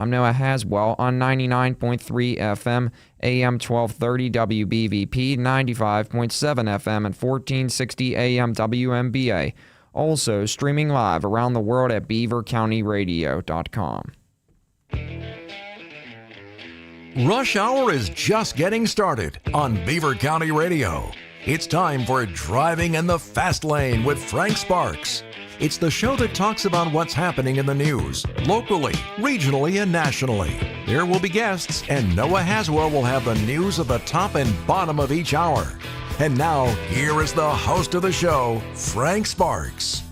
I'm Noah Haswell on 99.3 FM, AM 1230 WBVP, 95.7 FM, and 1460 AM WMBA. Also streaming live around the world at beavercountyradio.com. Rush Hour is just getting started on Beaver County Radio. It's time for Driving in the Fast Lane with Frank Sparks. It's the show that talks about what's happening in the news, locally, regionally, and nationally. There will be guests, and Noah Haswell will have the news at the top and bottom of each hour. And now, here is the host of the show, Frank Sparks.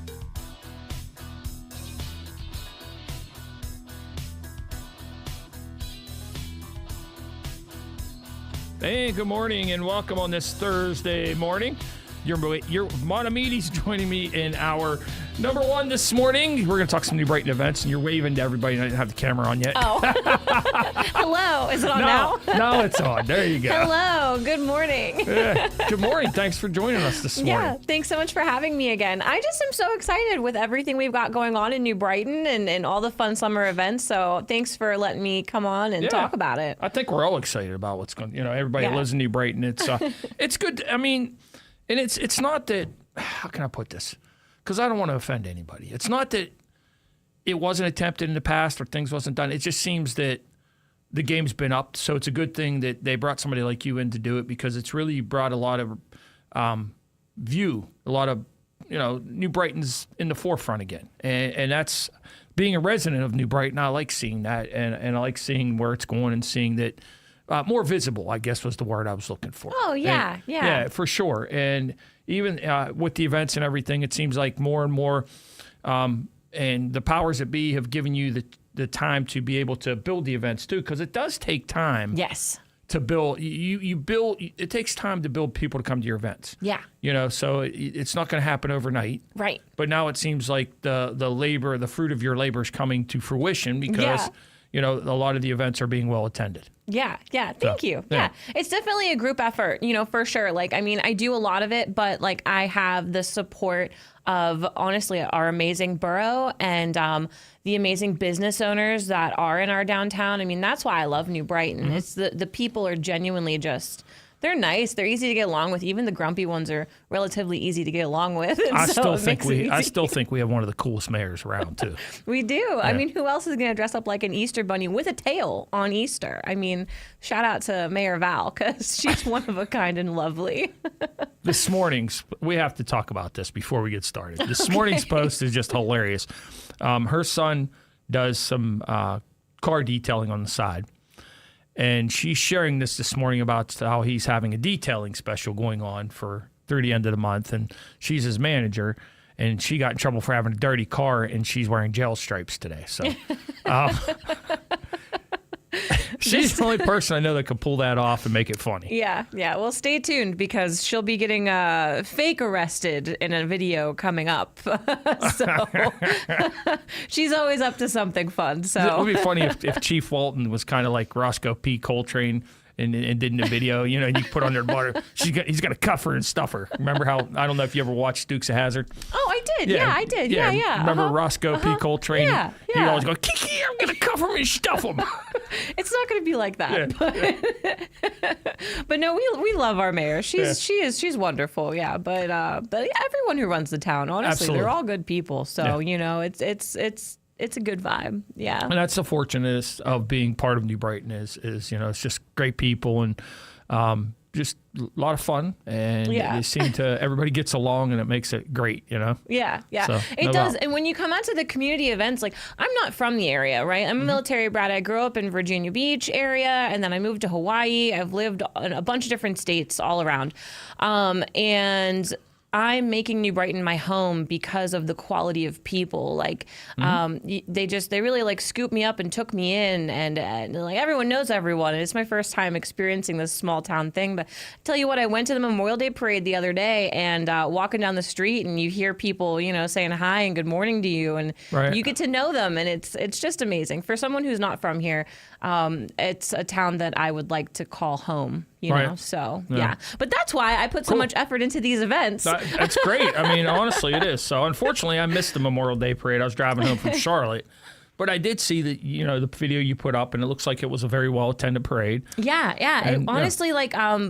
Hey, good morning and welcome on this Thursday morning. Your Mehdi's joining me in our number one this morning. We're going to talk some New Brighton events, and you're waving to everybody. I didn't have the camera on yet. Oh. Hello. Is it on now? No, it's on. There you go. Hello. Good morning. Yeah. Good morning. Thanks for joining us this morning. Yeah, thanks so much for having me again. I just am so excited with everything we've got going on in New Brighton and all the fun summer events. So thanks for letting me come on and talk about it. I think we're all excited about what's going on. Everybody that lives in New Brighton. It's good. I mean, and it's not that, how can I put this? Because I don't want to offend anybody. It's not that it wasn't attempted in the past or things wasn't done. It just seems that the game's been upped. So it's a good thing that they brought somebody like you in to do it, because it's really brought a lot of view, a lot of, New Brighton's in the forefront again. And that's, being a resident of New Brighton, I like seeing that. And I like seeing where it's going and seeing that more visible, I guess was the word I was looking for. Oh, yeah, and, yeah. Yeah, for sure. And even with the events and everything, it seems like more and more, and the powers that be have given you the time to be able to build the events too, because it does take time. Yes. To build, you build. It takes time to build people to come to your events. Yeah. So it's not going to happen overnight. Right. But now it seems like the labor, the fruit of your labor is coming to fruition because a lot of the events are being well attended. Yeah. Thank you. Yeah. It's definitely a group effort, for sure. I do a lot of it, but I have the support of, honestly, our amazing borough and the amazing business owners that are in our downtown. I mean, that's why I love New Brighton. Mm-hmm. It's the people are genuinely just, they're nice. They're easy to get along with. Even the grumpy ones are relatively easy to get along with. I still think we have one of the coolest mayors around too. We do. Yeah. I mean, who else is going to dress up like an Easter bunny with a tail on Easter? I mean, shout out to Mayor Val, because she's one of a kind and lovely. This morning's, we have to talk about this before we get started. This morning's post is just hilarious. Her son does some car detailing on the side. And she's sharing this morning about how he's having a detailing special going on through the end of the month. And she's his manager, and she got in trouble for having a dirty car, and she's wearing jail stripes today. So she's the only person I know that could pull that off and make it funny. Yeah. Well, stay tuned, because she'll be getting fake arrested in a video coming up. So she's always up to something fun. So it would be funny if Chief Walton was kind of like Roscoe P. Coltrane and did in the video, and you put under the water. He's got to cuff her and stuff her. Remember how, I don't know if you ever watched Dukes of Hazzard. Oh, I did. Yeah, I did. Yeah. Remember Roscoe P. Coltrane? Yeah. He'd always go, Kiki, I'm going to cuff him and stuff him. It's not going to be like that. Yeah. But no, we love our mayor. She's wonderful. Yeah. But everyone who runs the town, honestly, Absolutely. They're all good people. So, it's a good vibe. Yeah. And that's the fortunate of being part of New Brighton is it's just great people and just a lot of fun, and they seem to, everybody gets along, and it makes it great, Yeah. So, it does. And when you come out to the community events, I'm not from the area, right? I'm a military brat. I grew up in Virginia Beach area, and then I moved to Hawaii. I've lived in a bunch of different states all around. And I'm making New Brighton my home because of the quality of people. They really scooped me up and took me in, and everyone knows everyone. And it's my first time experiencing this small town thing. But I tell you what, I went to the Memorial Day parade the other day, and walking down the street, and you hear people, saying hi and good morning to you, and you get to know them, and it's just amazing. For someone who's not from here, it's a town that I would like to call home. So yeah. But that's why I put so much effort into these events. That's great. I mean, honestly, it is. So unfortunately, I missed the Memorial Day parade. I was driving home from Charlotte, But I did see that, the video you put up, and it looks like it was a very well-attended parade. Yeah. And, honestly,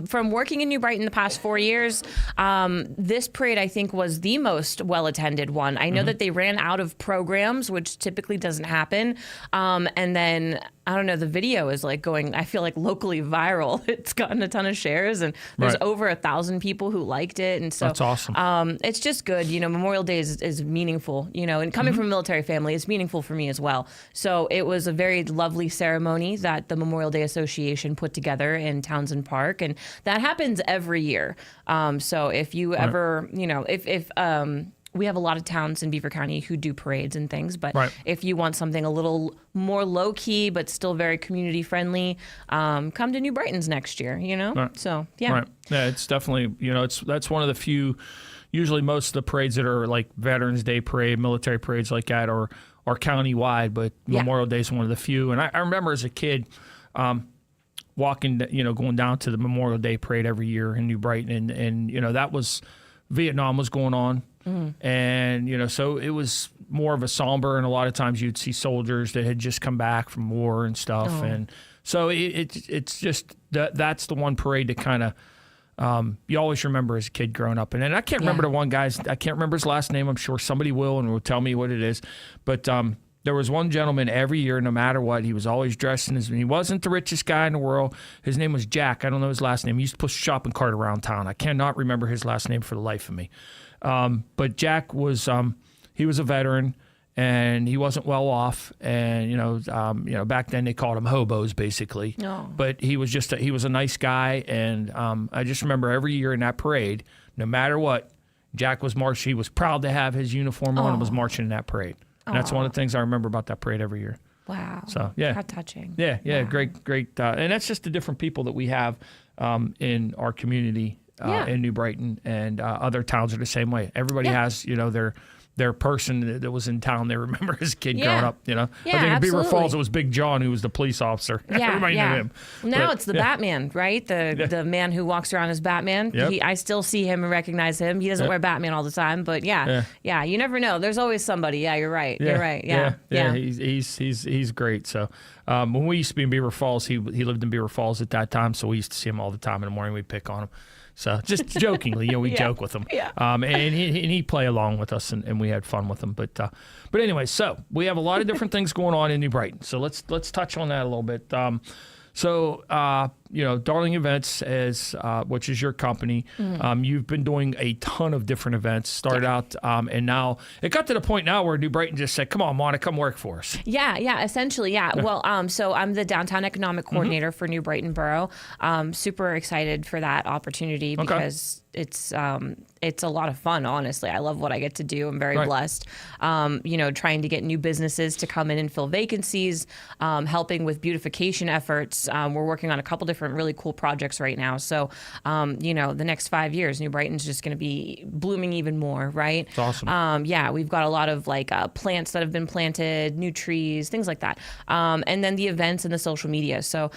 from working in New Brighton the past 4 years, this parade, I think, was the most well-attended one. I know that they ran out of programs, which typically doesn't happen. And then, I don't know, the video is going, I feel like, locally viral. It's gotten a ton of shares, and there's over 1,000 people who liked it. And so that's awesome. It's just good. Memorial Day is meaningful, and coming from a military family, it's meaningful for me as well. So it was a very lovely ceremony that the Memorial Day Association put together in Townsend Park, and that happens every year. So if you ever, if we have a lot of towns in Beaver County who do parades and things, but if you want something a little more low key but still very community friendly, come to New Brighton's next year. So yeah, it's definitely that's one of the few. Usually, most of the parades that are like Veterans Day parade, military parades like that, are county-wide, but Memorial Day is one of the few. And I remember as a kid walking, going down to the Memorial Day parade every year in New Brighton, and that was Vietnam was going on, and so it was more of a somber, and a lot of times you'd see soldiers that had just come back from war and stuff, and so it's just that's the one parade that kind of. You always remember as a kid growing up. And I can't remember the one guy's, I can't remember his last name. I'm sure somebody will and will tell me what it is. But there was one gentleman every year, no matter what, he was always dressed in he wasn't the richest guy in the world. His name was Jack. I don't know his last name. He used to push a shopping cart around town. I cannot remember his last name for the life of me. But Jack was, he was a veteran. And he wasn't well off, and back then they called him hobos, basically. No. But he was he was a nice guy, and I just remember every year in that parade, no matter what, Jack was marching. He was proud to have his uniform on and was marching in that parade. And that's one of the things I remember about that parade every year. Wow. So yeah, how touching. Yeah, wow. Great, and that's just the different people that we have in our community in New Brighton, and other towns are the same way. Everybody has their person that was in town they remember as a kid growing up, Yeah, I think in Beaver absolutely. Falls, it was Big John, who was the police officer. Everybody knew him. Now it's the Batman, right? The man who walks around as Batman. Yep. I still see him and recognize him. He doesn't wear Batman all the time, but you never know. There's always somebody. Yeah, you're right. You're right. Yeah. He's great. So when we used to be in Beaver Falls, he lived in Beaver Falls at that time, so we used to see him all the time. In the morning, we'd pick on him. So just jokingly, we joke with him, and he'd play along with us, and we had fun with him. But anyway, so we have a lot of different things going on in New Brighton. So let's touch on that a little bit. Darling Events, which is your company, you've been doing a ton of different events. Started out, and now it got to the point now where New Brighton just said, "Come on, Mona, come work for us." Yeah, essentially, yeah. Well, so I'm the downtown economic coordinator for New Brighton Borough. Super excited for that opportunity because it's a lot of fun. Honestly, I love what I get to do. I'm very blessed. Trying to get new businesses to come in and fill vacancies, helping with beautification efforts. We're working on a couple different really cool projects right now. So, the next 5 years, New Brighton's just going to be blooming even more, right? It's awesome. We've got a lot of plants that have been planted, new trees, things like that. And then the events and the social media. So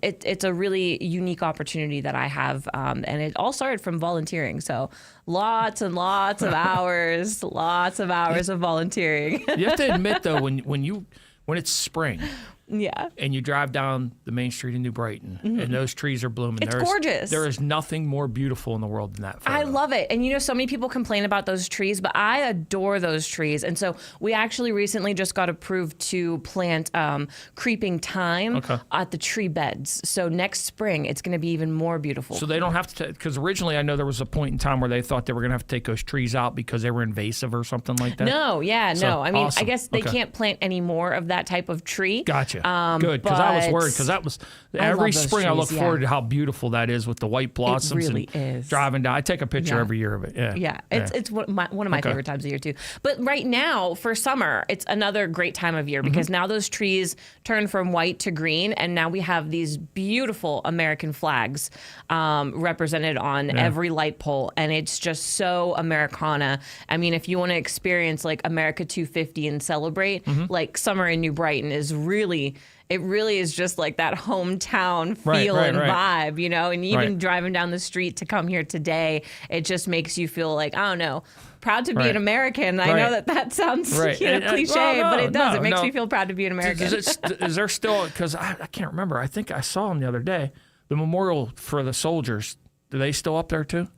it's a really unique opportunity that I have. And it all started from volunteering. So lots and lots of hours, of volunteering. You have to admit, though, when it's spring, and you drive down the main street in New Brighton, and those trees are blooming. It's gorgeous. There is nothing more beautiful in the world than that photo. I love it. And so many people complain about those trees, but I adore those trees. And so we actually recently just got approved to plant creeping thyme at the tree beds. So next spring, it's going to be even more beautiful. So they don't have to, because originally I know there was a point in time where they thought they were going to have to take those trees out because they were invasive or something like that. No. I mean, awesome. I guess they can't plant any more of that type of tree. Gotcha. Good, because I was worried, because that was every spring I look forward to how beautiful that is with the white blossoms. It really is. Driving down, I take a picture every year of it. It's one of my favorite times of year too. But right now for summer, it's another great time of year because now those trees turn from white to green, and now we have these beautiful American flags represented on every light pole, and it's just so Americana. I mean, if you want to experience America 250 and celebrate, summer in New Brighton is really it really is just like that hometown feel and vibe, you know, and even driving down the street to come here today, it just makes you feel like, I don't know, proud to be an American. I know that sounds cliche, but it does. It makes me feel proud to be an American. Is there still, because I can't remember, I think I saw them the other day, the memorial for the soldiers, do they still up there too?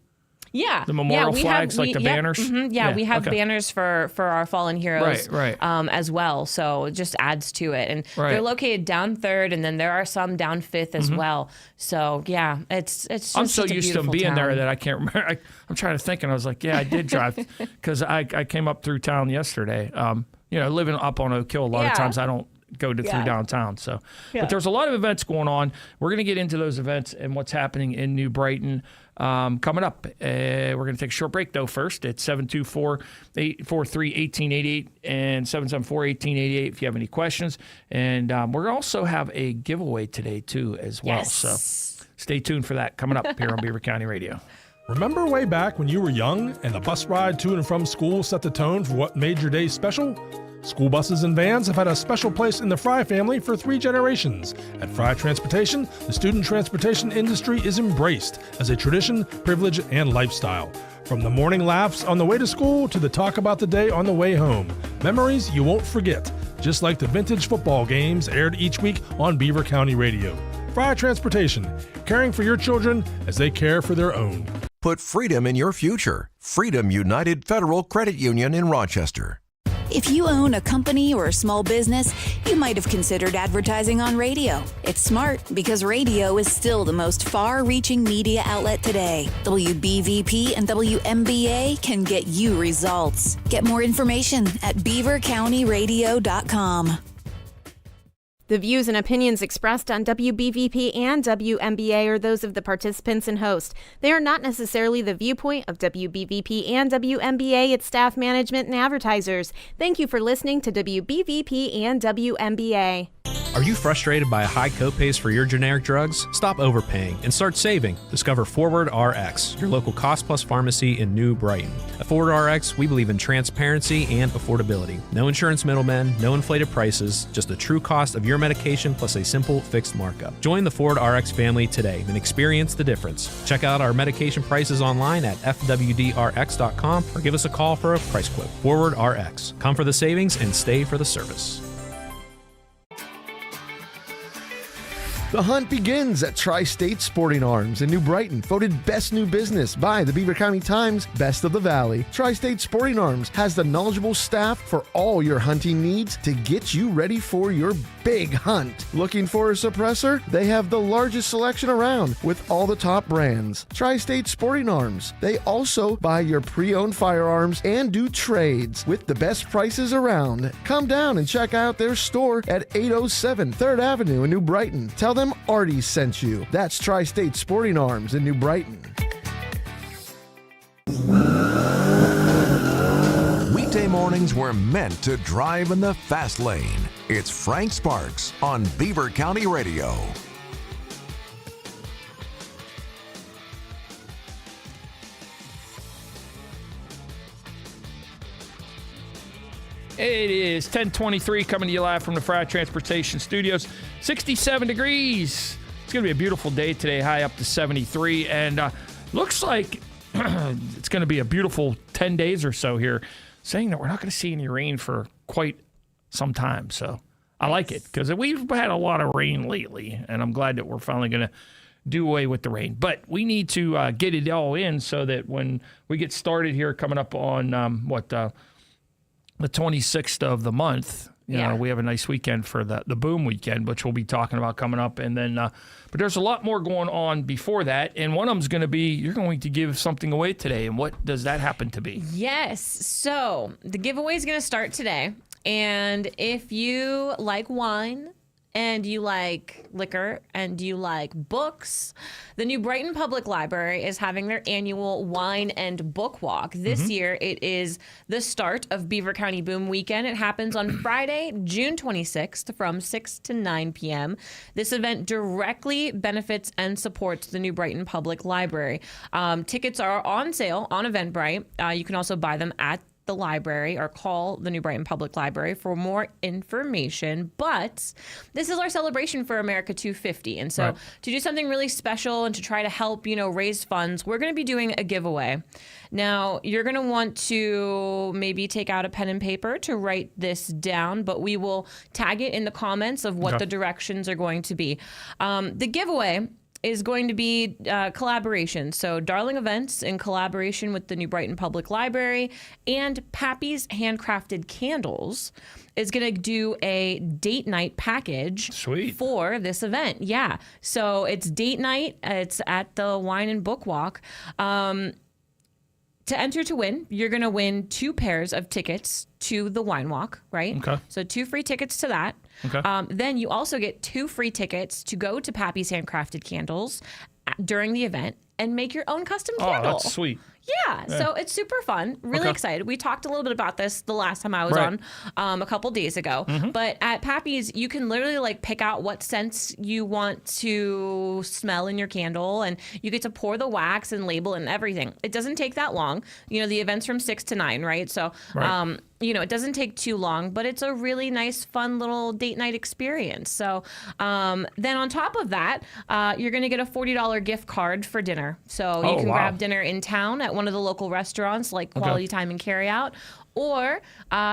Yeah. The memorial flags, the banners? Mm-hmm. Yeah, we have banners for our fallen heroes as well. So it just adds to it. And they're located down 3rd, and then there are some down 5th as well. So, yeah, it's just I'm so used to them being town. there that I can't remember. I'm trying to think, and I was like, yeah, I did drive, because I came up through town yesterday. Living up on Oak Hill, a lot of times I don't go through downtown. So, but there's a lot of events going on. We're going to get into those events and what's happening in New Brighton coming up. We're going to take a short break, though, first at 724-843-1888 and 774-1888 if you have any questions. And we're going to also have a giveaway today, too, as well. Yes. So stay tuned for that coming up here on Beaver County Radio. Remember way back when you were young and the bus ride to and from school set the tone for what made your day special? School buses and vans have had a special place in the Fry family for 3 generations. At Fry Transportation, the student transportation industry is embraced as a tradition, privilege, and lifestyle. From the morning laughs on the way to school to the talk about the day on the way home. Memories you won't forget, just like the vintage football games aired each week on Beaver County Radio. Fry Transportation, caring for your children as they care for their own. Put freedom in your future. Freedom United Federal Credit Union in Rochester. If you own a company or a small business, you might have considered advertising on radio. It's smart because radio is still the most far-reaching media outlet today. WBVP and WMBA can get you results. Get more information at beavercountyradio.com. The views and opinions expressed on WBVP and WMBA are those of the participants and host. They are not necessarily the viewpoint of WBVP and WMBA, its staff, management, and advertisers. Thank you for listening to WBVP and WMBA. Are you frustrated by high copays for your generic drugs? Stop overpaying and start saving. Discover Forward RX, your local cost-plus pharmacy in New Brighton. At Forward RX, we believe in transparency and affordability. No insurance middlemen, no inflated prices, just the true cost of your medication plus a simple fixed markup. Join the Forward RX family today and experience the difference. Check out our medication prices online at fwdrx.com or give us a call for a price quote. Forward RX. Come for the savings and stay for the service. The hunt begins at Tri-State Sporting Arms in New Brighton, voted Best New Business by the Beaver County Times Best of the Valley. Tri-State Sporting Arms has the knowledgeable staff for all your hunting needs to get you ready for your big hunt. Looking for a suppressor? They have the largest selection around with all the top brands. Tri-State Sporting Arms. They also buy your pre-owned firearms and do trades with the best prices around. Come down and check out their store at 807 3rd Avenue in New Brighton. Tell them Artie sent you. That's Tri-State Sporting Arms in New Brighton. Weekday mornings were meant to drive in the fast lane. It's Frank Sparks on Beaver County Radio. It is 10:23 coming to you live from the Fry Transportation Studios. 67 degrees. It's going to be a beautiful day today, high up to 73. And looks like it's going to be a beautiful 10 days or so here, saying that we're not going to see any rain for quite some time. So I like it because we've had a lot of rain lately, and I'm glad that we're finally going to do away with the rain. But we need to get it all in so that when we get started here coming up on the 26th of the month, you know, we have a nice weekend for the Boom Weekend, which we'll be talking about coming up. And then, but there's a lot more going on before that. And one of them's going to be, you're going to give something away today. And what does that happen to be? Yes. So the giveaway is going to start today. And if you like wine, and you like liquor, and you like books, the New Brighton Public Library is having their annual Wine and Book Walk. This year, it is the start of Beaver County Boom Weekend. It happens on Friday, June 26th from 6 to 9 p.m. This event directly benefits and supports the New Brighton Public Library. Tickets are on sale on Eventbrite. You can also buy them at the library or call the New Brighton Public Library for more information. But this is our celebration for America 250. And so to do something really special and to try to help, raise funds, we're going to be doing a giveaway. Now, you're going to want to maybe take out a pen and paper to write this down, but we will tag it in the comments of what the directions are going to be. The giveaway is going to be collaboration. So Darling Events in collaboration with the New Brighton Public Library and Pappy's Handcrafted Candles is going to do a date night package for this event. Yeah. So it's date night. It's at the Wine and Book Walk. To enter to win, you're going to win 2 pairs of tickets to the Wine Walk, right? Okay. So 2 free tickets to that. Okay. Then you also get 2 free tickets to go to Pappy's Handcrafted Candles during the event and make your own custom candle. Oh, that's sweet. Yeah, so it's super fun. Really excited. We talked a little bit about this the last time I was on a couple days ago. But at Pappy's, you can literally pick out what scents you want to smell in your candle, and you get to pour the wax and label and everything. It doesn't take that long. The event's from 6 to 9, right? So, it doesn't take too long, but it's a really nice, fun little date night experience. So then on top of that, you're going to get a $40 gift card for dinner. So you can grab dinner in town at one of the local restaurants like Quality Time and Carry Out, or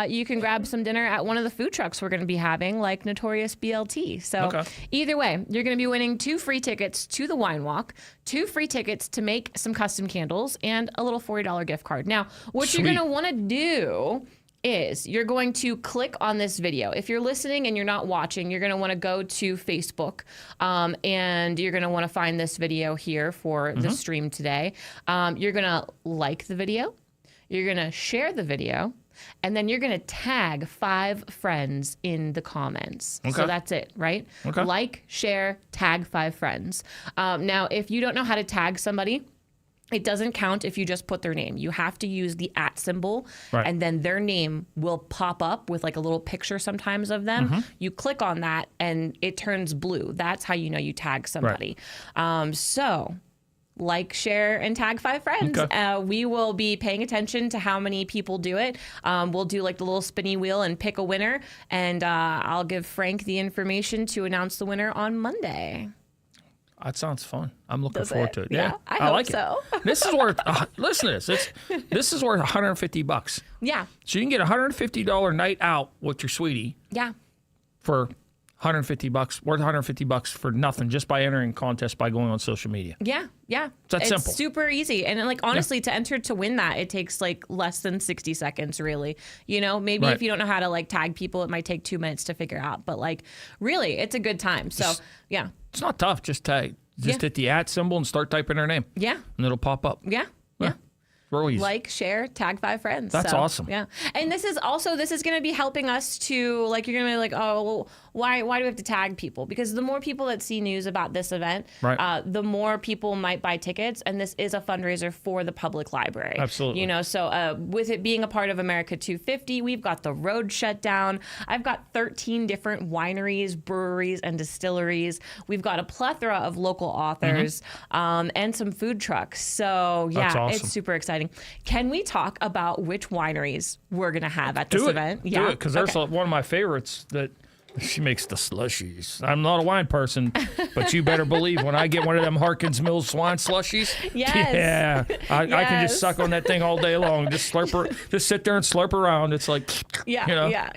you can grab some dinner at one of the food trucks we're going to be having, like Notorious BLT. So either way, you're going to be winning 2 free tickets to the Wine Walk, 2 free tickets to make some custom candles, and a little $40 gift card. Now, what you're going to want to do is you're going to click on this video. If you're listening and you're not watching, you're going to want to go to Facebook and you're going to want to find this video here for the stream today. You're going to like the video. You're going to share the video. And then you're going to tag 5 friends in the comments. So that's it, right? Like, share, tag 5 friends. Now, if you don't know how to tag somebody, it doesn't count if you just put their name. You have to use the @ symbol, and then their name will pop up with a little picture sometimes of them. You click on that, and it turns blue. That's how you know you tag somebody. So like, share, and tag 5 friends. We will be paying attention to how many people do it. We'll do the little spinny wheel and pick a winner, and I'll give Frank the information to announce the winner on Monday. That sounds fun. I'm looking forward to it. Yeah, I hope like so. It. This is worth. Listen to this. This is worth $150. Yeah. So you can get a $150 night out with your sweetie. Yeah. For $150, worth $150 for nothing, just by entering contest by going on social media. Yeah. It's simple. It's super easy. And honestly, to enter to win that, it takes less than 60 seconds, really. Maybe if you don't know how to tag people, it might take 2 minutes to figure out. But really, it's a good time. So yeah. It's not tough. Just tag. Just hit the @ symbol and start typing their name. Yeah. And it'll pop up. Yeah. Real easy. Like, share, tag 5 friends. That's awesome. Yeah. And this is going to be helping us to, you're going to be oh, well, why do we have to tag people? Because the more people that see news about this event, the more people might buy tickets. And this is a fundraiser for the public library. Absolutely. So with it being a part of America 250, we've got the road shut down. I've got 13 different wineries, breweries, and distilleries. We've got a plethora of local authors and some food trucks. So yeah, awesome. It's super exciting. Can we talk about which wineries we're going to have at this event? Do it, because there's one of my favorites that she makes the slushies. I'm not a wine person, but you better believe when I get one of them Harkins Mills wine slushies, I can just suck on that thing all day long. Just sit there and slurp around. It's And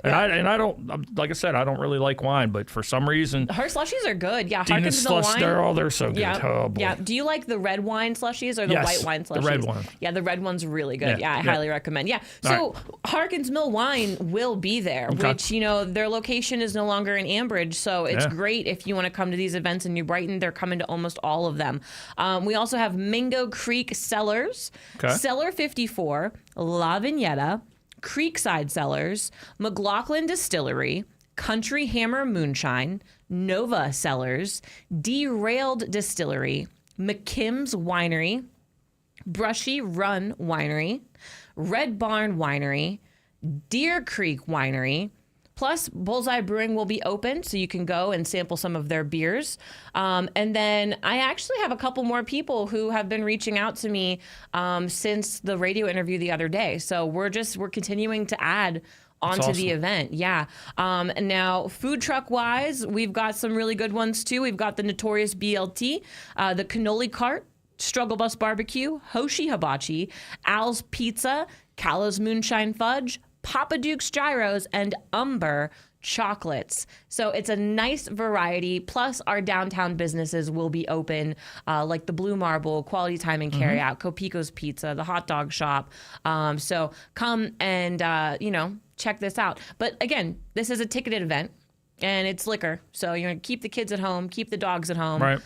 I don't, like I said, I don't really like wine, but for some reason, her slushies are good. Yeah, Harkins Mills wine. They're so good. Oh, boy. Yeah. Do you like the red wine slushies or the white wine slushies? The red one. Yeah, the red one's really good. I highly recommend. Yeah. So Harkins Mill Wine will be there, which their location is no longer in Ambridge, so it's great if you want to come to these events in New Brighton. They're coming to almost all of them. We also have Mingo Creek Cellars, Cellar 54, La Vignetta, Creekside Cellars, McLaughlin Distillery, Country Hammer Moonshine, Nova Cellars, Derailed Distillery, McKim's Winery, Brushy Run Winery, Red Barn Winery, Deer Creek Winery, Plus, Bullseye Brewing will be open, so you can go and sample some of their beers. And then I actually have a couple more people who have been reaching out to me since the radio interview the other day. So we're continuing to add onto the event. Yeah. And now, food truck wise, we've got some really good ones too. We've got the Notorious BLT, the Cannoli Cart, Struggle Bus Barbecue, Hoshi Hibachi, Al's Pizza, Callow's Moonshine Fudge, Papa Duke's Gyros, and Umber Chocolates. So it's a nice variety. Plus, our downtown businesses will be open, like the Blue Marble, Quality Time and Carry Out, Copico's Pizza, the Hot Dog Shop. So come and, check this out. But again, this is a ticketed event, and it's liquor. So you're going to keep the kids at home, keep the dogs at home. Right.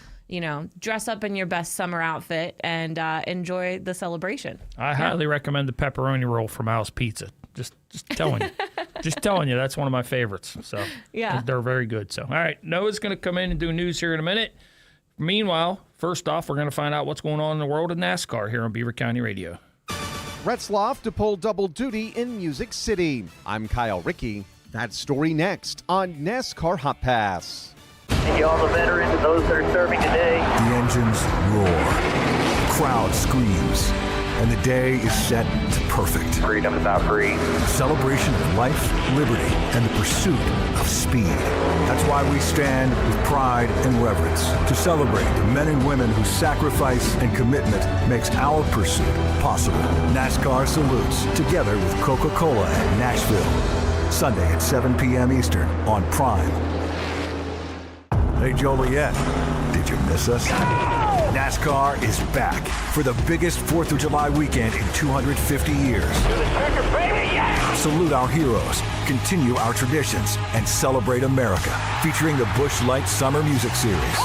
Dress up in your best summer outfit and enjoy the celebration. I highly recommend the pepperoni roll from Al's Pizza. Just telling you. Just telling you, that's one of my favorites. So yeah, they're very good. So, all right, Noah's going to come in and do news here in a minute. Meanwhile, first off, we're going to find out what's going on in the world of NASCAR here on Beaver County Radio. Retzloff to pull double duty in Music City. I'm Kyle Rickey. That story next on NASCAR Hot Pass. And you all the veterans, those that are serving today. The engines roar. The crowd screams. And the day is set to perfect. Freedom is our free. A celebration of life, liberty, and the pursuit of speed. That's why we stand with pride and reverence to celebrate the men and women whose sacrifice and commitment makes our pursuit possible. NASCAR salutes together with Coca-Cola at Nashville. Sunday at 7 p.m. Eastern on Prime. Hey, Joliet, did you miss us? NASCAR is back for the biggest 4th of July weekend in 250 years. Salute our heroes, continue our traditions, and celebrate America. Featuring the Busch Light Summer Music Series.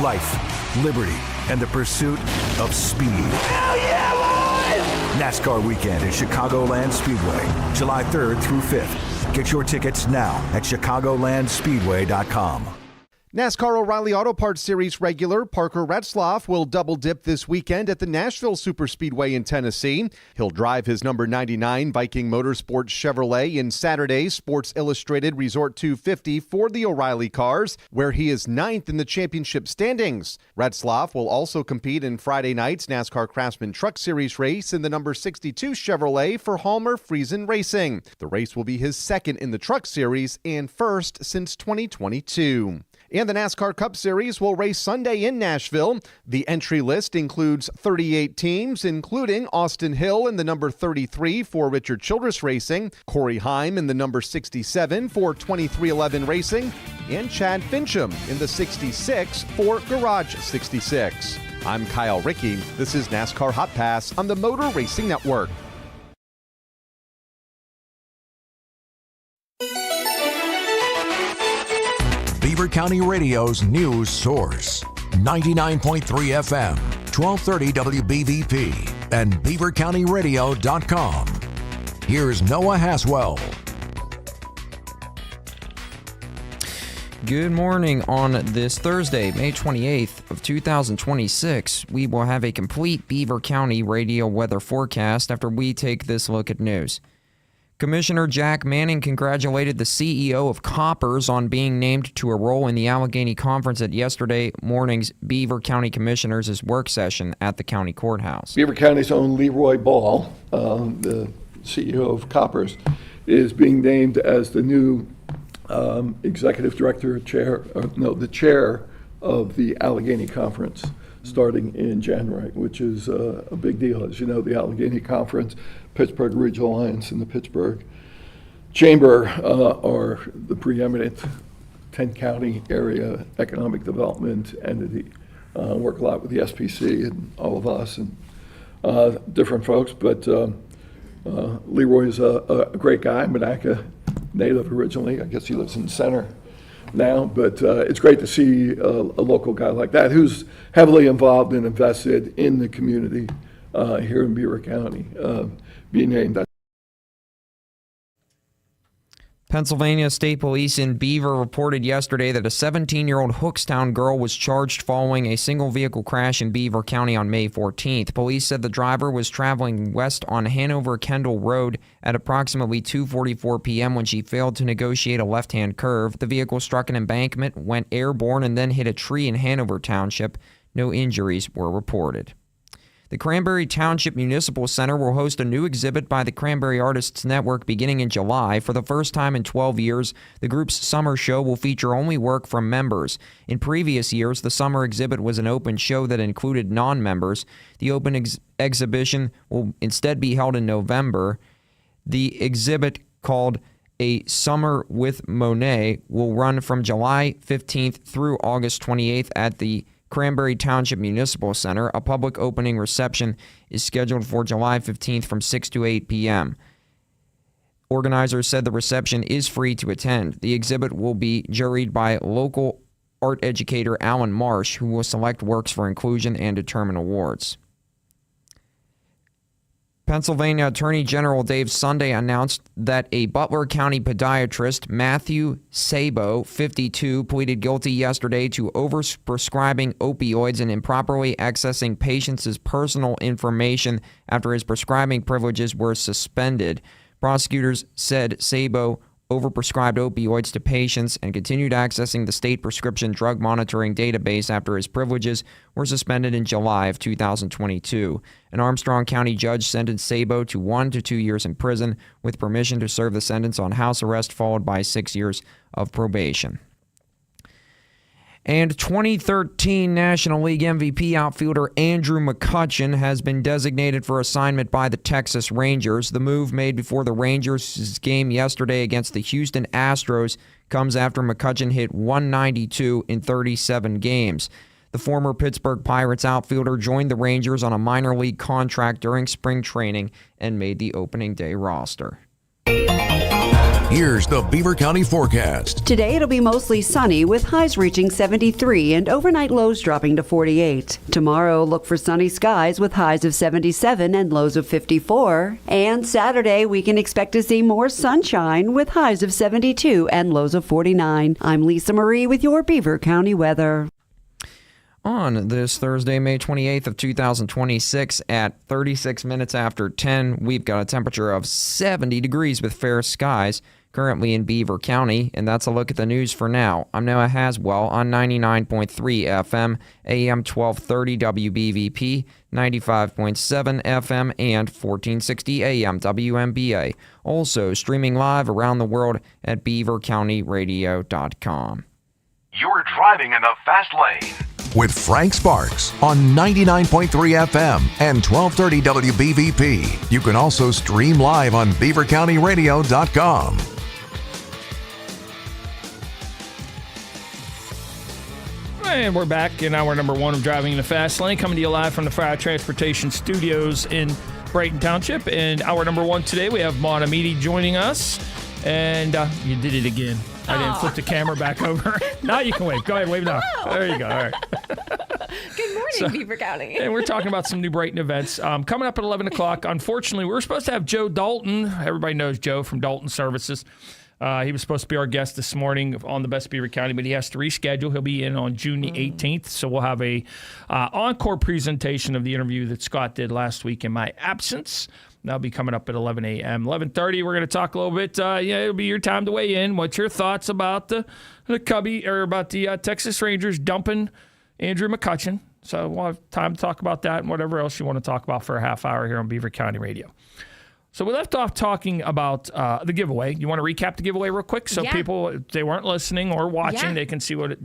Life, liberty, and the pursuit of speed. Hell yeah, boys! NASCAR weekend at Chicagoland Speedway, July 3rd through 5th. Get your tickets now at chicagolandspeedway.com. NASCAR O'Reilly Auto Parts Series regular Parker Retzloff will double dip this weekend at the Nashville Superspeedway in Tennessee. He'll drive his number 99 Viking Motorsports Chevrolet in Saturday's Sports Illustrated Resort 250 for the O'Reilly cars, where he is 9th in the championship standings. Retzloff will also compete in Friday night's NASCAR Craftsman Truck Series race in the number 62 Chevrolet for Halmer Friesen Racing. The race will be his second in the Truck Series and first since 2022. And the NASCAR Cup Series will race Sunday in Nashville. The entry list includes 38 teams, including Austin Hill in the number 33 for Richard Childress Racing, Corey Heim in the number 67 for 2311 Racing, and Chad Fincham in the 66 for Garage 66. I'm Kyle Rickey. This is NASCAR Hot Pass on the Motor Racing Network. Beaver County Radio's news source. 99.3 FM, 1230 WBVP, and beavercountyradio.com. Here's Noah Haswell. Good morning. On this Thursday, May 28th of 2026, we will have a complete Beaver County radio weather forecast after we take this look at news. Commissioner Jack Manning congratulated the CEO of Koppers on being named to a role in the Allegheny Conference at yesterday morning's Beaver County Commissioners' work session at the county courthouse. Beaver County's own Leroy Ball, the CEO of Koppers, is being named as the new executive director, the chair of the Allegheny Conference, starting in January, which is a big deal. As you know, the Allegheny Conference, Pittsburgh Regional Alliance, and the Pittsburgh Chamber are the preeminent 10-county area economic development entity. Work a lot with the SPC and all of us and different folks, but Leroy is a great guy, Monaca native originally. I guess he lives in the center now, but it's great to see a local guy like that who's heavily involved and invested in the community here in Beaver County being named. Pennsylvania State Police in Beaver reported yesterday that a 17-year-old Hookstown girl was charged following a single-vehicle crash in Beaver County on May 14th. Police said the driver was traveling west on Hanover-Kendall Road at approximately 2:44 p.m. when she failed to negotiate a left-hand curve. The vehicle struck an embankment, went airborne, and then hit a tree in Hanover Township. No injuries were reported. The Cranberry Township Municipal Center will host a new exhibit by the Cranberry Artists Network beginning in July. For the first time in 12 years, the group's summer show will feature only work from members. In previous years, the summer exhibit was an open show that included non-members. The open exhibition will instead be held in November. The exhibit, called A Summer with Monet, will run from July 15th through August 28th at the Cranberry Township Municipal Center. A public opening reception is scheduled for July 15th from 6 to 8 p.m. Organizers said the reception is free to attend. The exhibit will be juried by local art educator Alan Marsh, who will select works for inclusion and determine awards. Pennsylvania Attorney General Dave Sunday announced that a Butler County podiatrist, Matthew Sabo, 52, pleaded guilty yesterday to overprescribing opioids and improperly accessing patients' personal information after his prescribing privileges were suspended. Prosecutors said Sabo overprescribed opioids to patients and continued accessing the state prescription drug monitoring database after his privileges were suspended in July of 2022. An Armstrong County judge sentenced Sabo to 1 to 2 years in prison with permission to serve the sentence on house arrest, followed by 6 years of probation. And 2013 National League MVP outfielder Andrew McCutchen has been designated for assignment by the Texas Rangers. The move made before the Rangers' game yesterday against the Houston Astros comes after McCutchen hit .192 in 37 games. The former Pittsburgh Pirates outfielder joined the Rangers on a minor league contract during spring training and made the opening day roster. Here's the Beaver County forecast. Today it'll be mostly sunny with highs reaching 73 and overnight lows dropping to 48. Tomorrow look for sunny skies with highs of 77 and lows of 54. And Saturday we can expect to see more sunshine with highs of 72 and lows of 49. I'm Lisa Marie with your Beaver County weather. On this Thursday, May 28th of 2026, at 36 minutes after 10, we've got a temperature of 70 degrees with fair skies currently in Beaver County, and that's a look at the news for now. I'm Noah Haswell on 99.3 FM, AM 1230 WBVP, 95.7 FM, and 1460 AM WMBA. Also streaming live around the world at beavercountyradio.com. You're driving in the fast lane with Frank Sparks on 99.3 FM and 1230 WBVP. You can also stream live on beavercountyradio.com. And we're back in hour number 1 of Driving in the Fast Lane, coming to you live from the Fire Transportation Studios in Brighton Township. And hour number 1 today, we have Mehdi joining us. And you did it again. I didn't flip the camera back over. Now you can wave. Go ahead, wave now. There you go. All right. Good morning, Beaver County. And we're talking about some new Brighton events. Coming up at 11 o'clock, unfortunately, we were supposed to have Joe Dalton. Everybody knows Joe from Dalton Services. He was supposed to be our guest this morning on the Best Beaver County, but he has to reschedule. He'll be in on June the 18th, so we'll have a encore presentation of the interview that Scott did last week in my absence. That'll be coming up at 11 a.m. 11:30, we're going to talk a little bit. It'll be your time to weigh in. What's your thoughts about the Cubby, or about the Texas Rangers dumping Andrew McCutchen? So we'll have time to talk about that and whatever else you want to talk about for a half hour here on Beaver County Radio. So we left off talking about the giveaway. You want to recap the giveaway real quick, so people, if they weren't listening or watching, they can see what it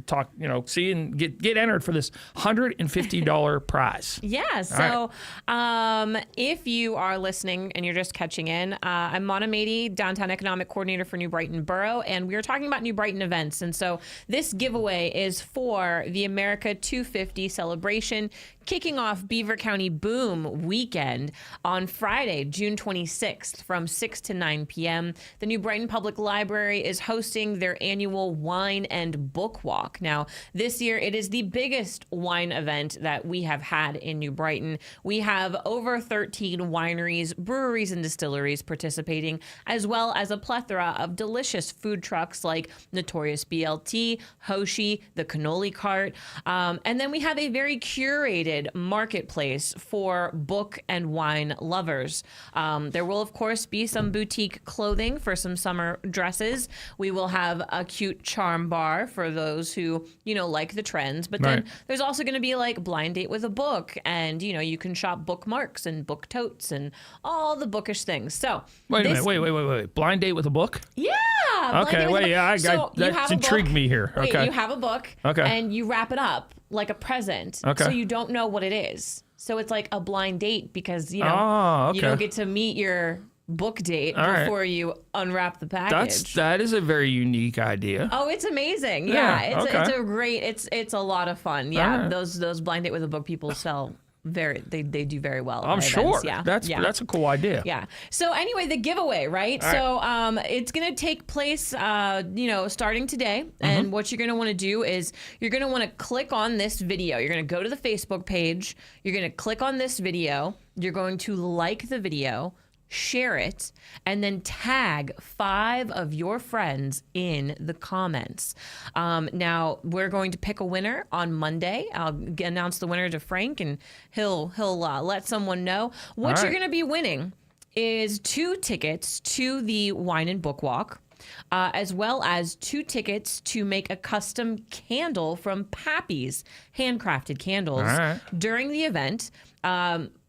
see and get entered for this $150 prize. Yeah. So if you are listening and you're just catching in, I'm Mehdi, Downtown Economic Coordinator for New Brighton Borough, and we are talking about New Brighton events. And so this giveaway is for the America 250 celebration. kicking off Beaver County Boom Weekend on Friday, June 26th from 6 to 9 p.m. The New Brighton Public Library is hosting their annual Wine and Book Walk. Now, this year it is the biggest wine event that we have had in New Brighton. We have over 13 wineries, breweries, and distilleries participating, as well as a plethora of delicious food trucks like Notorious BLT, Hoshi, the Cannoli Cart. And then we have a very curated marketplace for book and wine lovers. There will, of course, be some boutique clothing for some summer dresses. We will have a cute charm bar for those who, like the trends. But then there's also going to be like blind date with a book. And, you can shop bookmarks and book totes and all the bookish things. So wait a minute. Wait. Blind date with a book? Yeah. Okay. Wait. Yeah. That's intrigued me here. Wait, okay. You have a book. Okay. And you wrap it up like a present. Okay. So you don't know what it is. So it's like a blind date because, you okay. don't get to meet your book date before you unwrap the package. That is a very unique idea. Oh, it's amazing. Yeah. Okay. It's a great, it's a lot of fun. Yeah. Those blind date with a book people sell they do very well. I'm sure. Events. Yeah. That's a cool idea. Yeah. So anyway, the giveaway, right? So it's going to take place, starting today. And what you're going to want to do is you're going to want to click on this video. You're going to go to the Facebook page. You're going to click on this video. You're going to like the video, share it, and then tag 5 of your friends in the comments. Now, we're going to pick a winner on Monday. I'll announce the winner to Frank, and he'll let someone know. What you're going to be winning is 2 tickets to the Wine and Book Walk, as well as 2 tickets to make a custom candle from Pappy's handcrafted candles during the event.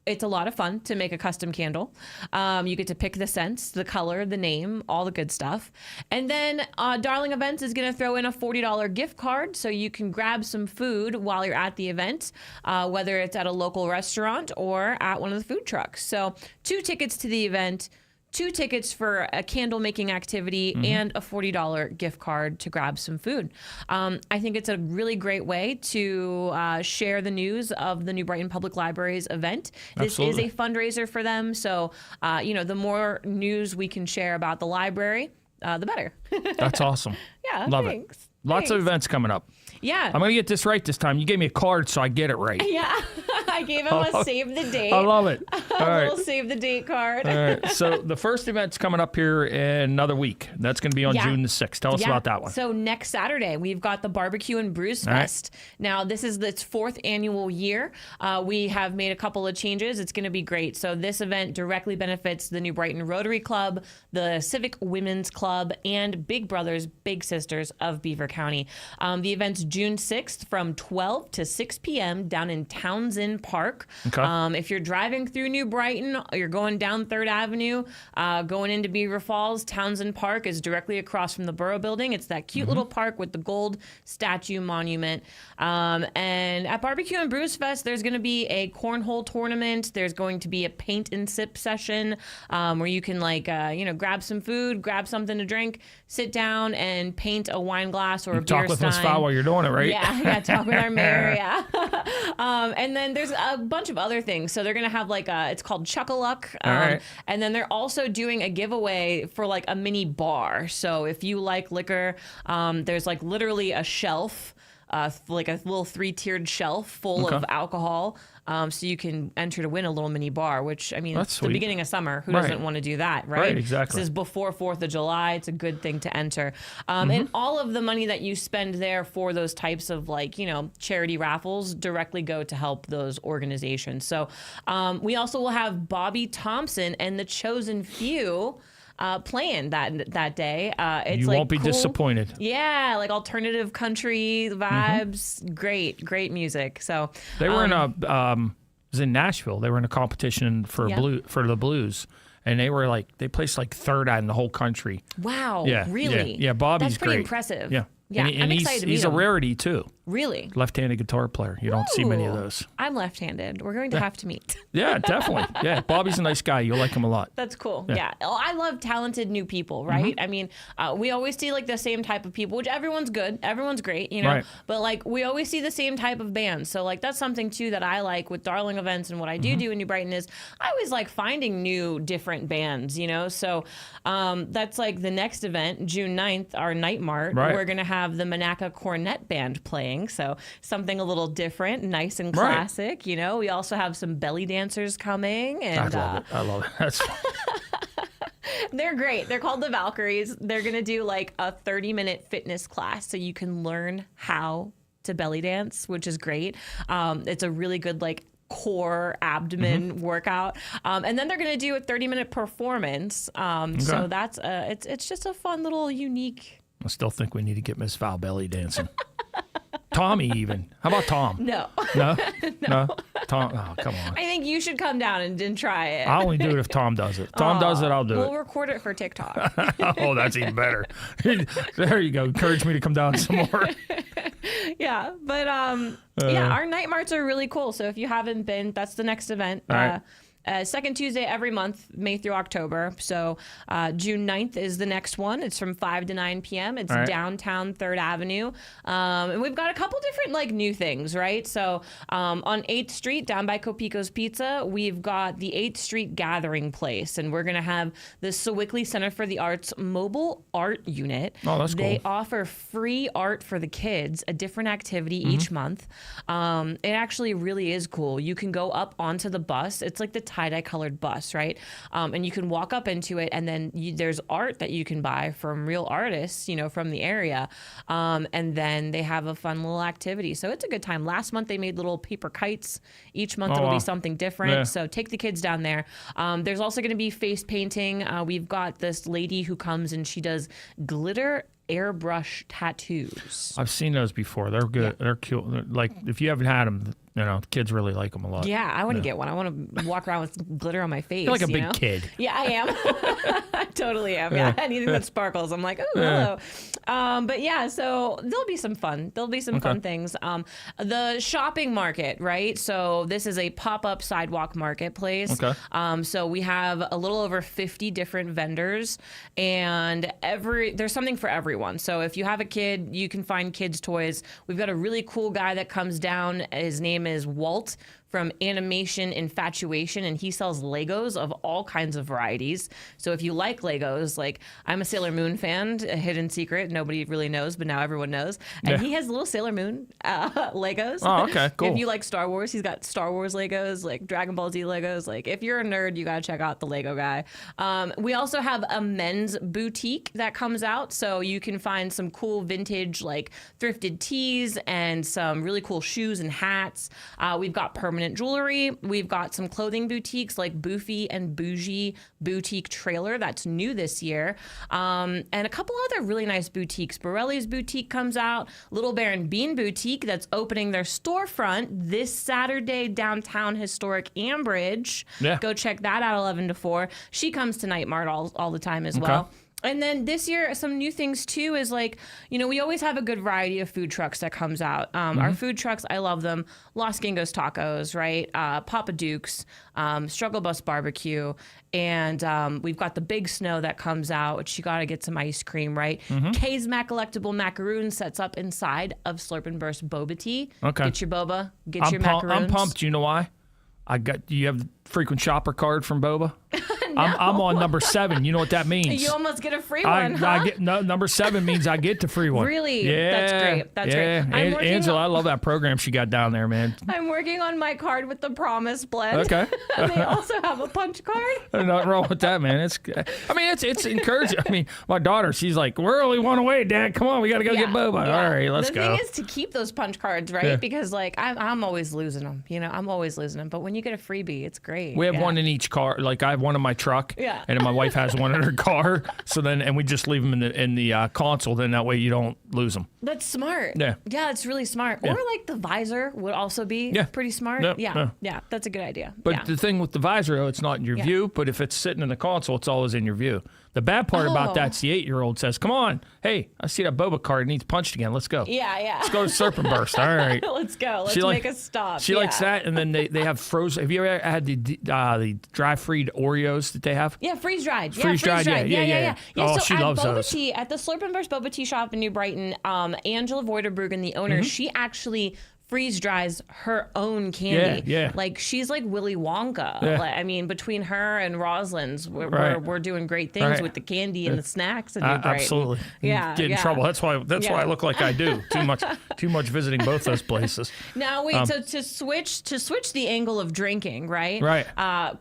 It's a lot of fun to make a custom candle. You get to pick the scents, the color, the name, all the good stuff. And then Darling Events is going to throw in a $40 gift card so you can grab some food while you're at the event, whether it's at a local restaurant or at one of the food trucks. So 2 tickets to the event, 2 tickets for a candle making activity, and a $40 gift card to grab some food. I think it's a really great way to share the news of the New Brighton Public Library's event. This is a fundraiser for them. So, the more news we can share about the library, the better. That's awesome. Yeah, Love thanks. it. Lots of events coming up. Yeah. I'm going to get this right this time. You gave me a card, so I get it right. Yeah. I gave him a save the date. I love it. All right. Little save the date card. All right. So the first event's coming up here in another week. That's going to be on June the 6th. Tell us about that one. So next Saturday, we've got the Barbecue and Brews Fest. Now, this is its 4th annual year. We have made a couple of changes. It's going to be great. So this event directly benefits the New Brighton Rotary Club, the Civic Women's Club, and Big Brothers, Big Sisters of Beaver County. The event's June 6th from 12 to 6 p.m. down in Townsend Park. Okay. If you're driving through New Brighton, you're going down 3rd Avenue, going into Beaver Falls, Townsend Park is directly across from the Borough Building. It's that cute little park with the gold statue monument. And at Barbecue and Brews Fest, there's going to be a cornhole tournament. There's going to be a paint and sip session where you can grab some food, grab something to drink, sit down and paint a wine glass or a beer stein. Talk with Miss Fowl while you're doing it, right? Yeah, talk with our mayor, and then there's a bunch of other things. So they're going to have it's called Chuck-a-Luck. And then they're also doing a giveaway for a mini bar. So if you like liquor, there's literally a shelf, like a little 3-tiered shelf full of alcohol. So you can enter to win a little mini bar, which, it's the beginning of summer. Who doesn't want to do that, right? Right, exactly. This is before 4th of July. It's a good thing to enter. And all of the money that you spend there for those types of, charity raffles directly go to help those organizations. So we also will have Bobby Thompson and the Chosen Few playing that day. It's you won't be cool. disappointed. Yeah, alternative country vibes. Great music. So they were in it was in Nashville. They were in a competition for the blues. And they placed 3rd in the whole country. Wow. Yeah. Really? Yeah. Bobby's That's pretty great. Impressive. Yeah. Yeah. And I'm excited to meet he's him. a rarity too. Really? Left-handed guitar player. You don't see many of those. I'm left-handed. We're going to have to meet. Yeah, definitely. Yeah, Bobby's a nice guy. You'll like him a lot. That's cool. Yeah. Oh, I love talented new people, right? I mean, we always see like the same type of people, which everyone's good. Everyone's great, you know? Right. But like we always see the same type of bands. So like that's something too that I like with Darling Events and what I do in New Brighton is I always like finding new different bands, you know? So that's like the next event, June 9th, our Night Mart. Right. We're going to have the Monaca Cornet Band playing. So something a little different, nice and classic, you know? We also have some belly dancers coming. And I love it. That's they're great. They're called the Valkyries. They're going to do like a 30-minute fitness class so you can learn how to belly dance, which is great. It's a really good like core abdomen workout. And then they're going to do a 30-minute performance. So that's it's just a fun little unique. I still think we need to get Miss Val belly dancing. Tommy even. How about Tom? No. No? No? Tom, oh, come on. I think you should come down and try it. I'll only do it if Tom does it. Tom does it, I'll do We'll it. record it for TikTok. Oh, that's even better. There you go. Encourage me to come down some more. Yeah, but our night marts are really cool. So if you haven't been, that's the next event. All right. Second Tuesday every month, May through October. So June 9th is the next one. It's from 5 to 9 p.m. It's downtown 3rd Avenue. And we've got a couple different like new things, right? So on 8th Street, down by Copico's Pizza, we've got the 8th Street Gathering Place. And we're going to have the Sewickley Center for the Arts mobile art unit. Oh, that's cool. They offer free art for the kids, a different activity each month. It actually really is cool. You can go up onto the bus. It's like the tie-dye colored bus, right? And you can walk up into it, and then there's art that you can buy from real artists, you know, from the area. And then they have a fun little activity. So it's a good time. Last month they made little paper kites. Each month it'll be something different. Yeah. So take the kids down there. There's also going to be face painting. We've got this lady who comes and she does glitter airbrush tattoos. I've seen those before. They're good. Yeah. They're cute. Like, if you haven't had them, you know, kids really like them a lot. Yeah, I want to get one. I want to walk around with glitter on my face. You're like a big know? kid. Yeah, I am. I totally am. Yeah. Anything that sparkles, I'm like, oh, hello. But yeah, so there'll be some fun. There'll be some fun things. The shopping market, right? So this is a pop-up sidewalk marketplace. Okay. So we have a little over 50 different vendors, and there's something for everyone. So if you have a kid, you can find kids' toys. We've got a really cool guy that comes down. His name is Walt from Animation Infatuation, and he sells Legos of all kinds of varieties. So if you like Legos, like I'm a Sailor Moon fan, a hidden secret, nobody really knows, but now everyone knows. And he has little Sailor Moon Legos. Oh, okay, cool. If you like Star Wars, he's got Star Wars Legos, like Dragon Ball Z Legos. Like if you're a nerd, you gotta check out the Lego guy. We also have a men's boutique that comes out, so you can find some cool vintage, like thrifted tees and some really cool shoes and hats. We've got permanent jewelry. We've got some clothing boutiques like Boofy and Bougie Boutique Trailer. That's new this year. And a couple other really nice boutiques. Borelli's Boutique comes out. Little Bear and Bean Boutique that's opening their storefront this Saturday downtown historic Ambridge. Yeah. Go check that out 11 to 4. She comes to Night Mart all the time as well. And then this year, some new things too is like, you know, we always have a good variety of food trucks that comes out. Our food trucks, I love them. Los Gingos Tacos, right? Papa Duke's, Struggle Bus Barbecue. And we've got the Big Snow that comes out, which you got to get some ice cream, right? Kay's Macalectable Macaroon sets up inside of Slurp and Burst Boba Tea. Okay. Get your boba, get your macaroons. I'm pumped. You know why? You have the frequent shopper card from Boba? No. I'm on number 7. You know what that means? You almost get a free one, huh? Number 7 means I get the free one. Really? Yeah. That's great. That's great. Angela, I love that program she got down there, man. I'm working on my card with the Promise blend. Okay. They also have a punch card. There's nothing wrong with that, man. It's encouraging. I mean, my daughter, she's like, we're only one away, Dad. Come on, we got to go get Boba. Yeah. All right, let's go. The thing is to keep those punch cards, right? Yeah. Because like I'm always losing them. You know, I'm always losing them. But when you get a freebie, it's great. We have one in each car. Like I have one in my truck. Yeah. And then my wife has one in her car. So then, we just leave them in the console. Then that way you don't lose them. That's smart. Yeah. Yeah, it's really smart. Yeah. Or like the visor would also be pretty smart. Yeah. Yeah, that's a good idea. But the thing with the visor, it's not in your view. But if it's sitting in the console, it's always in your view. The bad part about Oh. that's the 8-year-old says, "Come on, hey, I see that boba card needs punched again. Let's go. Yeah. Let's go to Serpent Burst. All right, Let's go. Let's She make a stop. She likes that, and then they have frozen. Have you ever had the dry freed Oreos that they have? Yeah, freeze dried. Freeze-dried, yeah. Oh, so she at loves Boba those. Tea, at the Slurp and Burst Boba Tea shop in New Brighton, Angela Voiderbruggen, the owner, she actually freeze dries her own candy. Yeah. Like she's like Willy Wonka. Yeah. Like, I mean, between her and Rosalind's, Right. we're doing great things Right. with the candy and the snacks in New Brighton. Absolutely. Yeah. Get in trouble. That's why I look like I do. Too much visiting both those places. Now wait, so to switch the angle of drinking, right? Right.